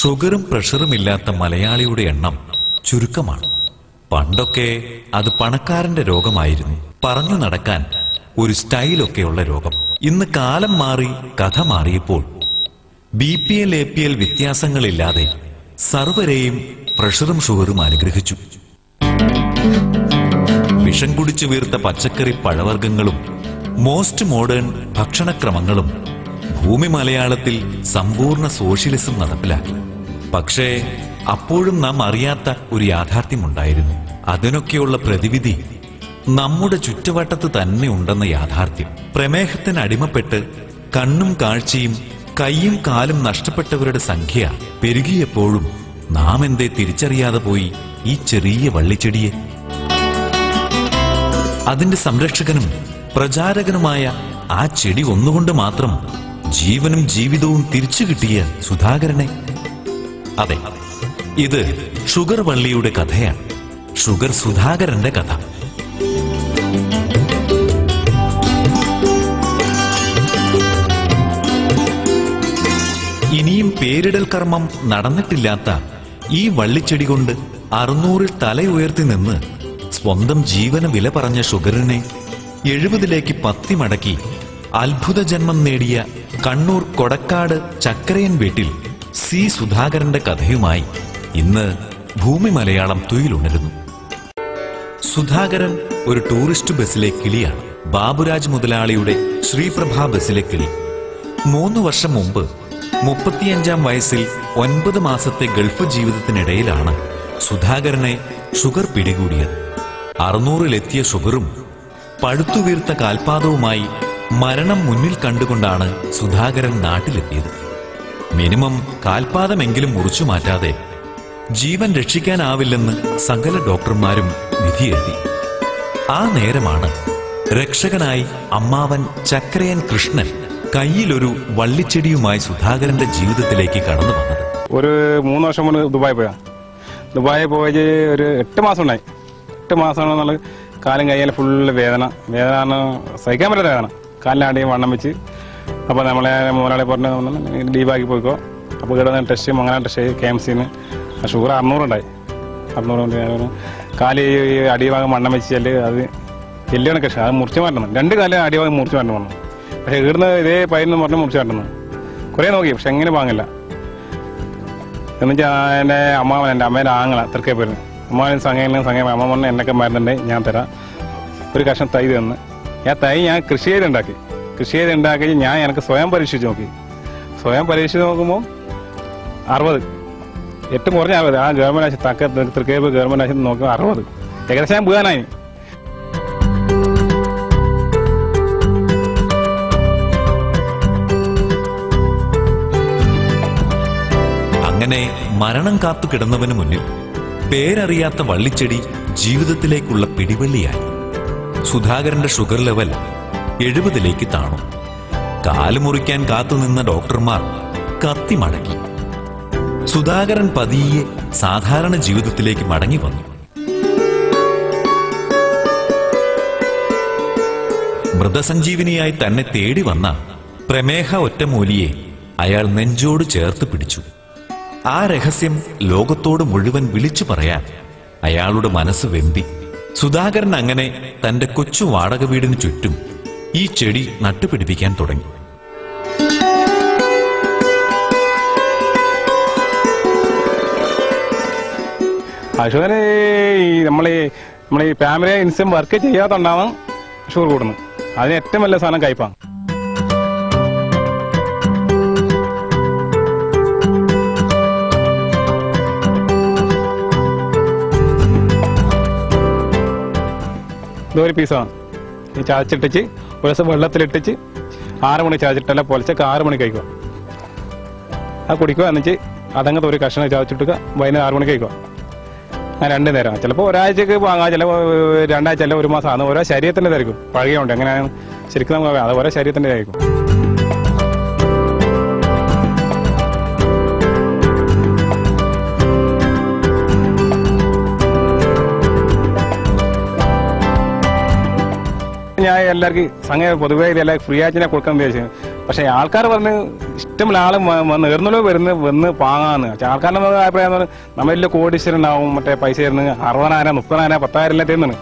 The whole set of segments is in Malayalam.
ഷുഗറും പ്രഷറും ഇല്ലാത്ത മലയാളിയുടെ എണ്ണം ചുരുക്കമാണ്. പണ്ടൊക്കെ അത് പണക്കാരന്റെ രോഗമായിരുന്നു, പറഞ്ഞു നടക്കാൻ ഒരു സ്റ്റൈലൊക്കെയുള്ള രോഗം. ഇന്ന് കാലം മാറി, കഥ മാറിയപ്പോൾ BPL APL വ്യത്യാസങ്ങളില്ലാതെ സർവരെയും പ്രഷറും ഷുഗറും അനുഗ്രഹിച്ചു. വിഷം കുടിച്ചു വീർത്ത പച്ചക്കറി പഴവർഗ്ഗങ്ങളും മോസ്റ്റ് മോഡേൺ ഭക്ഷണക്രമങ്ങളും ഭൂമി മലയാളത്തിൽ സമ്പൂർണ്ണ സോഷ്യലിസം നടപ്പിലാക്കി. പക്ഷേ അപ്പോഴും നാം അറിയാത്ത ഒരു യാഥാർത്ഥ്യമുണ്ടായിരുന്നു. അതിനൊക്കെയുള്ള പ്രതിവിധി നമ്മുടെ ചുറ്റുവട്ടത്ത് തന്നെ ഉണ്ടെന്ന യാഥാർത്ഥ്യം. പ്രമേഹത്തിന് അടിമപ്പെട്ട് കണ്ണും കാഴ്ചയും കൈയും കാലും നഷ്ടപ്പെട്ടവരുടെ സംഖ്യ പെരുകിയപ്പോഴും നാം എന്തേ തിരിച്ചറിയാതെ പോയി ഈ ചെറിയ വള്ളിച്ചെടിയെ? അതിന്റെ സംരക്ഷകനും പ്രചാരകനുമായ ആ ചെടി ഒന്നുകൊണ്ട് മാത്രം ജീവനും ജീവിതവും തിരിച്ചു കിട്ടിയ സുധാകരനെ. അതെ, ഇത് ഷുഗർ വള്ളിയുടെ കഥയാണ്, ഷുഗർ സുധാകരന്റെ കഥ. ഇനിയും പേരിടൽ കർമ്മം നടന്നിട്ടില്ലാത്ത ഈ വള്ളിച്ചെടി കൊണ്ട് 600-ൽ തലയുയർത്തി നിന്ന് സ്വന്തം ജീവന വില പറഞ്ഞ ഷുഗറിനെ 70-ലേക്ക് പത്തി മടക്കി അത്ഭുത ജന്മം നേടിയ കണ്ണൂർ കൊടക്കാട് ചക്കരയൻ വീട്ടിൽ സി സുധാകരന്റെ കഥയുമായി ഇന്ന് ഭൂമി മലയാളം തുയിലുണരുന്നു. സുധാകരൻ ഒരു ടൂറിസ്റ്റ് ബസ്സിലെ കിളിയാണ്. ബാബുരാജ് മുതലാളിയുടെ ശ്രീപ്രഭ ബസ്സിലെ കിളി. 3 വർഷം മുമ്പ് 35-ാം വയസ്സിൽ 9 മാസത്തെ ഗൾഫ് ജീവിതത്തിനിടയിലാണ് സുധാകരനെ ഷുഗർ പിടികൂടിയത്. 600-ലെത്തിയ ഷുഗറും പഴുത്തുവീർത്ത കാൽപാദവുമായി മരണം മുന്നിൽ കണ്ടുകൊണ്ടാണ് സുധാകരൻ നാട്ടിലെത്തിയത്. മിനിമം കാൽപാദമെങ്കിലും മുറിച്ചു മാറ്റാതെ ജീവൻ രക്ഷിക്കാനാവില്ലെന്ന് സകല ഡോക്ടർമാരും വിധിയെഴുതി. ആ നേരമാണ് രക്ഷകനായി അമ്മാവൻ ചക്കരയൻ കൃഷ്ണൻ കയ്യിലൊരു വള്ളിച്ചെടിയുമായി സുധാകരന്റെ ജീവിതത്തിലേക്ക് കടന്നു വന്നത്. ഒരു 3 വർഷം മുന്നേ ദുബായി പോയി ഒരു 8 മാസം ഉണ്ടായി. 8 മാസമാണെന്നുള്ള കാലും കയ്യാലും ഫുള്ള് വേദന സഹിക്കാൻ പറ്റാത്ത വേദന. കാലിനാടിയും വണ്ണം വെച്ച്. അപ്പോൾ നമ്മളെ മുതലാളി പറഞ്ഞ് ലീവാക്കി പോയിക്കോ. അപ്പോൾ ഇവിടെ ടെസ്റ്റ് അങ്ങനെ ടെസ്റ്റ് KMC-ന് ഷുഗർ 600 ഉണ്ടായി. 600 കാല് അടിഭാഗം വണ്ണം വെച്ചാൽ അത് എല്ലാണ് കൃഷി, അത് മുറിച്ച് മാറ്റണം. 2 കാലം അടിഭാഗം മുറിച്ച് മാറ്റണം പറഞ്ഞു. പക്ഷെ ഇവിടുന്ന് ഇതേ പയ്യെന്ന് പറഞ്ഞ് മുറിച്ച് മാറ്റുന്നു. കുറേ നോക്കി, പക്ഷെ എങ്ങനെ വാങ്ങില്ല. എന്നുവെച്ചാൽ എൻ്റെ അമ്മാവൻ, എൻ്റെ അമ്മേൻ്റെ ആങ്ങള തൃക്കേപ്പൂരിന് അമ്മാവൻ സംഘം അമ്മ പറഞ്ഞ എന്നൊക്കെ മരുന്നുണ്ട്, ഞാൻ തരാം. ഒരു കഷ്ണം തൈ തന്ന്. ഞാൻ കൃഷി ചെയ്തുണ്ടാക്കി ഞാൻ എനിക്ക് സ്വയം പരീക്ഷിച്ച് നോക്കി. സ്വയം പരീക്ഷിച്ച് നോക്കുമ്പോൾ 60, 8 കുറഞ്ഞ 60. ആ ഗവൺമെൻറ് ആശുപത്രി തൃക്കേപ്പൂർ ഗവൺമെൻറ് ആശുപത്രി നോക്കുമ്പോൾ 60. ഏകദേശം ഞാൻ വീഴാനായി. അങ്ങനെ മരണം കാത്തു കിടന്നവന് മുന്നിൽ പേരറിയാത്ത വള്ളിച്ചെടി ജീവിതത്തിലേക്കുള്ള പിടിവള്ളിയായി. സുധാകരന്റെ ഷുഗർ ലെവൽ 70-ലേക്ക് താണു. കാല് മുറിക്കാൻ കാത്തുനിന്ന ഡോക്ടർമാർ കത്തി മടക്കി. സുധാകരൻ പതിയെ സാധാരണ ജീവിതത്തിലേക്ക് മടങ്ങി വന്നു. മൃതസഞ്ജീവിനിയായി തന്നെ തേടി വന്ന പ്രമേഹ ഒറ്റമൂലിയെ അയാൾ നെഞ്ചോട് ചേർത്ത് പിടിച്ചു. ആ രഹസ്യം ലോകത്തോട് മുഴുവൻ വിളിച്ചു പറയാൻ അയാളുടെ മനസ്സ് വെമ്പി. സുധാകരൻ അങ്ങനെ തന്റെ കൊച്ചു വാടക വീടിന് ചുറ്റും ഈ ചെടി നട്ടുപിടിപ്പിക്കാൻ തുടങ്ങി. ഷുഗർ നമ്മളീ ഫാമിലി ഇൻസം വർക്ക് ചെയ്യാത്തുണ്ടാവാൻ ഷുഗർ കൂടുന്നു. അതിന് ഏറ്റവും വലിയ സാധനം കയ്പാണ്. ഇതൊരു പീസാണ്. ഈ ചതച്ചിട്ടിച്ച് ഒരു ദിവസം വെള്ളത്തിലിട്ടിച്ച് 6 മണി ചതച്ചിട്ടല്ല പൊലച്ചൊക്കെ 6 മണിക്ക് കഴിക്കുക. അത് കുടിക്കുക. എന്നിട്ട് അതങ്ങനത്തെ ഒരു കഷ്ണം ചതച്ചിട്ടുക വൈകുന്നേരം 6 മണിക്ക് കഴിക്കുക. അങ്ങനെ 2 നേരം. ചിലപ്പോൾ ഒരാഴ്ചക്ക് വാങ്ങാം, ചിലപ്പോൾ 2 ആഴ്ച അല്ല 1 മാസം. അത് ഓരോ ശരീരത്തിൻ്റെ ഇതായിരിക്കും. പഴകിയുണ്ട് എങ്ങനെയാണ് ശരിക്കും നമുക്ക് അത് ഓരോ ശരീരത്തിൻ്റെ ആയിരിക്കും. ഞാൻ എല്ലാവർക്കും സംഘം പൊതുവേ എല്ലാവർക്കും ഫ്രീ ആയിട്ട് കൊടുക്കാൻ ഉദ്ദേശിച്ചു. പക്ഷേ ആൾക്കാർ പറഞ്ഞ് ഇഷ്ടമുള്ള ആള് വന്ന് ഏർന്നല്ലോ വന്ന് പാങ്ങാന്ന് ആൾക്കാരുടെ അഭിപ്രായം നമ്മൾ വലിയ കോടീശ്വരനാവും മറ്റേ പൈസ തരുന്നത് 60,000 30,000 10,000 എല്ലാം തരുന്നത്.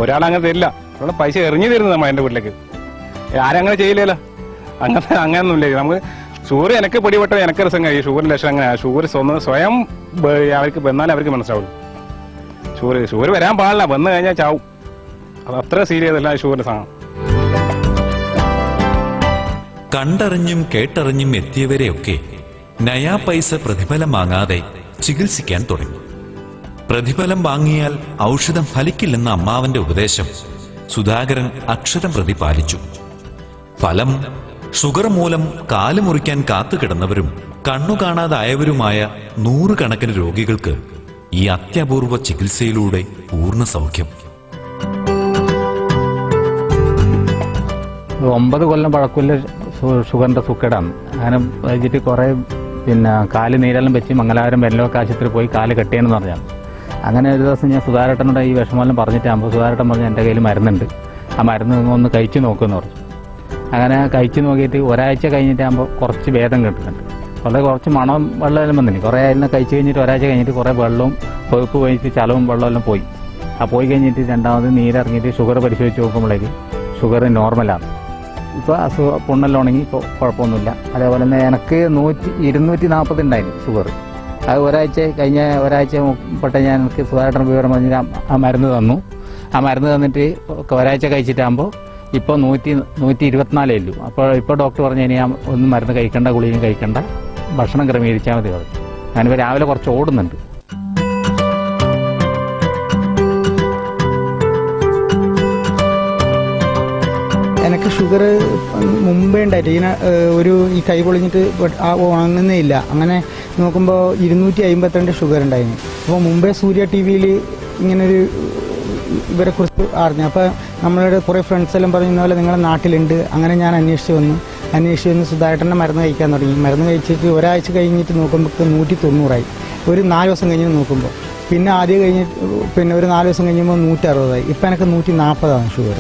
ഒരാളങ്ങനെ തരില്ല, അവിടെ പൈസ എറിഞ്ഞു തരുന്നത് നമ്മൾ എൻ്റെ വീട്ടിലേക്ക്. ആരും അങ്ങനെ ചെയ്യില്ലല്ലോ, അങ്ങനെയൊന്നുമില്ല. നമുക്ക് ഷുഗർ എനിക്ക് പിടിപെട്ട എനിക്ക് രസം കഴിയും. ഷുഗറിന്റെ ലക്ഷണം അങ്ങനെ ഷുഗർ സ്വയം അവർക്ക് വന്നാലും അവർക്ക് മനസ്സിലാവുള്ളൂ. ഷുഗർ വരാൻ പാടില്ല, വന്നു കഴിഞ്ഞാൽ ചാവും. അത് അത്ര സീരിയസ് അല്ല ഷുഗറിന്റെ സാധനം. കണ്ടറിഞ്ഞും കേട്ടറിഞ്ഞും എത്തിയവരെയൊക്കെ നയാ പൈസ പ്രതിഫലം വാങ്ങാതെ ചികിത്സിക്കാൻ തുടങ്ങി. പ്രതിഫലം വാങ്ങിയാൽ ഔഷധം ഫലിക്കില്ലെന്ന അമ്മാവന്റെ ഉപദേശം സുധാകരൻ അക്ഷരം പ്രതി പാലിച്ചു. ഫലം ഷുഗർ മൂലം കാല് മുറിക്കാൻ കാത്തുകിടന്നവരും കണ്ണു കാണാതായവരുമായ 100 കണക്കിന് രോഗികൾക്ക് ഈ അത്യപൂർവ ചികിത്സയിലൂടെ പൂർണ്ണ സൗഖ്യം. 9 കൊല്ലം പഴക്കമുള്ള ഷുഗറിന്റെ സുക്കേടാണ്. അങ്ങനെ വെച്ചിട്ട് കുറെ കാല് നീരെല്ലാം വെച്ച് മംഗലാപുരം വെല്ലൊക്കെ ആശുപത്രി പോയി കാല് കെട്ടിയെന്ന് പറഞ്ഞാൽ. അങ്ങനെ ഒരു ദിവസം ഞാൻ സുധാരേട്ടനോട് ഈ വിഷമമെല്ലാം പറഞ്ഞിട്ടാകുമ്പോൾ സുധാരേട്ടൻ പറഞ്ഞ് എൻ്റെ കയ്യിൽ മരുന്നുണ്ട്, ആ മരുന്ന് ഒന്ന് കഴിച്ചു നോക്കുമെന്ന് പറഞ്ഞു. അങ്ങനെ കഴിച്ചു നോക്കിയിട്ട് ഒരാഴ്ച കഴിഞ്ഞിട്ടാകുമ്പോൾ കുറച്ച് ഭേദം കിട്ടുന്നുണ്ട്. കുറച്ച് മണം വെള്ളമെല്ലാം വന്നില്ല. കുറേ അതിനെ കഴിച്ചു കഴിഞ്ഞിട്ട് ഒരാഴ്ച കഴിഞ്ഞിട്ട് കുറേ വെള്ളവും കൊഴുപ്പ് കഴിഞ്ഞിട്ട് ചലവും വെള്ളമെല്ലാം പോയി. ആ പോയി കഴിഞ്ഞിട്ട് രണ്ടാമത് നീരിറങ്ങിയിട്ട് ഷുഗർ പരിശോധിച്ച് നോക്കുമ്പോഴേക്ക് ഷുഗർ നോർമലാണ്. ഇപ്പോൾ പുണ്ണെല്ലാം ഉണങ്ങി, ഇപ്പോൾ കുഴപ്പമൊന്നുമില്ല. അതേപോലെ തന്നെ എനിക്ക് 240 ഉണ്ടായിരുന്നു ഷുഗർ. അത് കഴിഞ്ഞ ഒരാഴ്ച പെട്ടെന്ന് ഞാൻ എനിക്ക് സുധാരേട്ടൻ വിവരം പറഞ്ഞിട്ട് ആ മരുന്ന് തന്നു. ആ മരുന്ന് തന്നിട്ട് ഒരാഴ്ച കഴിച്ചിട്ടാകുമ്പോൾ ഇപ്പോൾ 124 ഉള്ളൂ. ഇപ്പോൾ ഡോക്ടർ പറഞ്ഞു ഇനി ഒന്നും മരുന്ന് കഴിക്കണ്ട, ഗുളികയും കഴിക്കണ്ട, ഭക്ഷണം ക്രമീകരിച്ചാൽ മതി. ഞാനിപ്പോൾ രാവിലെ കുറച്ച് ഓടുന്നുണ്ട്. എനിക്ക് ഷുഗർ മുമ്പേ ഉണ്ടായിട്ട് ഈ കൈ പൊളിഞ്ഞിട്ട് ഉണങ്ങുന്നേ ഇല്ല. അങ്ങനെ നോക്കുമ്പോൾ 252 ഷുഗർ ഉണ്ടായിരുന്നു. അപ്പോൾ മുമ്പേ സൂര്യ TV-യിൽ ഇങ്ങനൊരു ഇവരെ കുറിച്ച് അറിഞ്ഞു. അപ്പോൾ നമ്മളുടെ കുറേ ഫ്രണ്ട്സ് എല്ലാം പറയുന്ന പോലെ നിങ്ങളുടെ നാട്ടിലുണ്ട്. അങ്ങനെ ഞാൻ അന്വേഷിച്ച് വന്ന് സുധാരേട്ടൻ്റെ മരുന്ന് കഴിക്കാൻ തുടങ്ങി. മരുന്ന് കഴിച്ചിട്ട് ഒരാഴ്ച കഴിഞ്ഞിട്ട് നോക്കുമ്പോൾ 190ആയി. ഒരു 4 ദിവസം കഴിഞ്ഞ് നോക്കുമ്പോൾ പിന്നെ ആദ്യം കഴിഞ്ഞിട്ട് പിന്നെ ഒരു 4 ദിവസം കഴിഞ്ഞപ്പോൾ 160ആയി. ഇപ്പം എനിക്ക് 140ആണ് ഷുഗർ.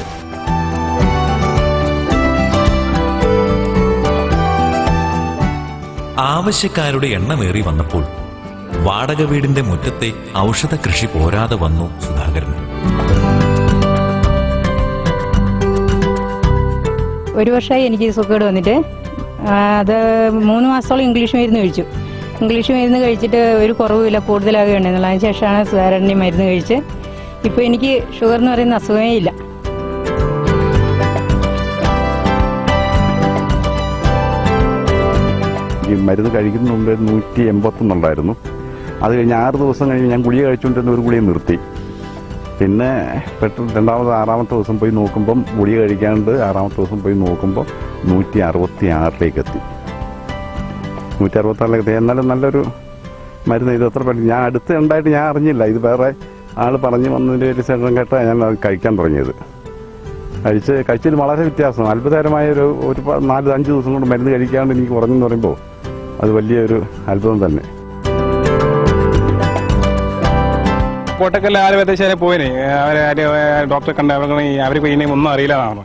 ആവശ്യക്കാരുടെ എണ്ണമേറി വന്നപ്പോൾ വാടക വീടിന്റെ മുറ്റത്തെ ഔഷധ കൃഷി പോരാതെ വന്നു സുധാകരന്. ഒരു വർഷമായി എനിക്ക് സുഖേട് വന്നിട്ട്. അത് 3 മാസത്തോളം ഇംഗ്ലീഷ് മരുന്ന് കഴിച്ചു. ഇംഗ്ലീഷ് മരുന്ന് കഴിച്ചിട്ട് ഒരു കുറവുമില്ല, കൂടുതലാകുകയുണ്ടെന്നുള്ള. അതിന് ശേഷമാണ് സുധാകരൻ്റെ മരുന്ന് കഴിച്ച് ഇപ്പോൾ എനിക്ക് ഷുഗർ എന്ന് പറയുന്ന അസുഖമേ ഇല്ല. ഈ മരുന്ന് കഴിക്കുന്ന മുമ്പ് 181 ഉണ്ടായിരുന്നു. അത് കഴിഞ്ഞ് 6 ദിവസം കഴിഞ്ഞ് ഞാൻ ഗുളിക കഴിച്ചുകൊണ്ടിരുന്ന ഒരു ഗുളിക നിർത്തി. പിന്നെ പെട്ടെന്ന് 6ാമത്തെ ദിവസം പോയി നോക്കുമ്പം ഗുളിക കഴിക്കാണ്ട് 6ാമത്തെ ദിവസം പോയി നോക്കുമ്പോൾ 166 എത്തി. 166 എന്നാലും നല്ലൊരു മരുന്ന്. ഇത് എത്ര പെട്ടെന്ന് ഞാൻ അടുത്ത് ഉണ്ടായിട്ട് ഞാൻ അറിഞ്ഞില്ല. ഇത് വേറെ ആൾ പറഞ്ഞു വന്നതിൻ്റെ ഒരു ശേഷം കേട്ടാണ് ഞാൻ അത് കഴിക്കാൻ തുടങ്ങിയത്. കഴിച്ചതിൽ വളരെ വ്യത്യാസം. അത്ഭുതകരമായ ഒരു 4-5 ദിവസം കൊണ്ട് മരുന്ന് കഴിക്കാണ്ട് എനിക്ക് കുറഞ്ഞെന്ന് പറയുമ്പോൾ അത് വലിയൊരു അത്ഭുതം തന്നെ. കോട്ടക്കല്ല ആര് പ്രദേശം പോയിനെ, ഡോക്ടറെ കണ്ട അവർക്ക് ഇനിയും ഒന്നും അറിയില്ല എന്നാണ്.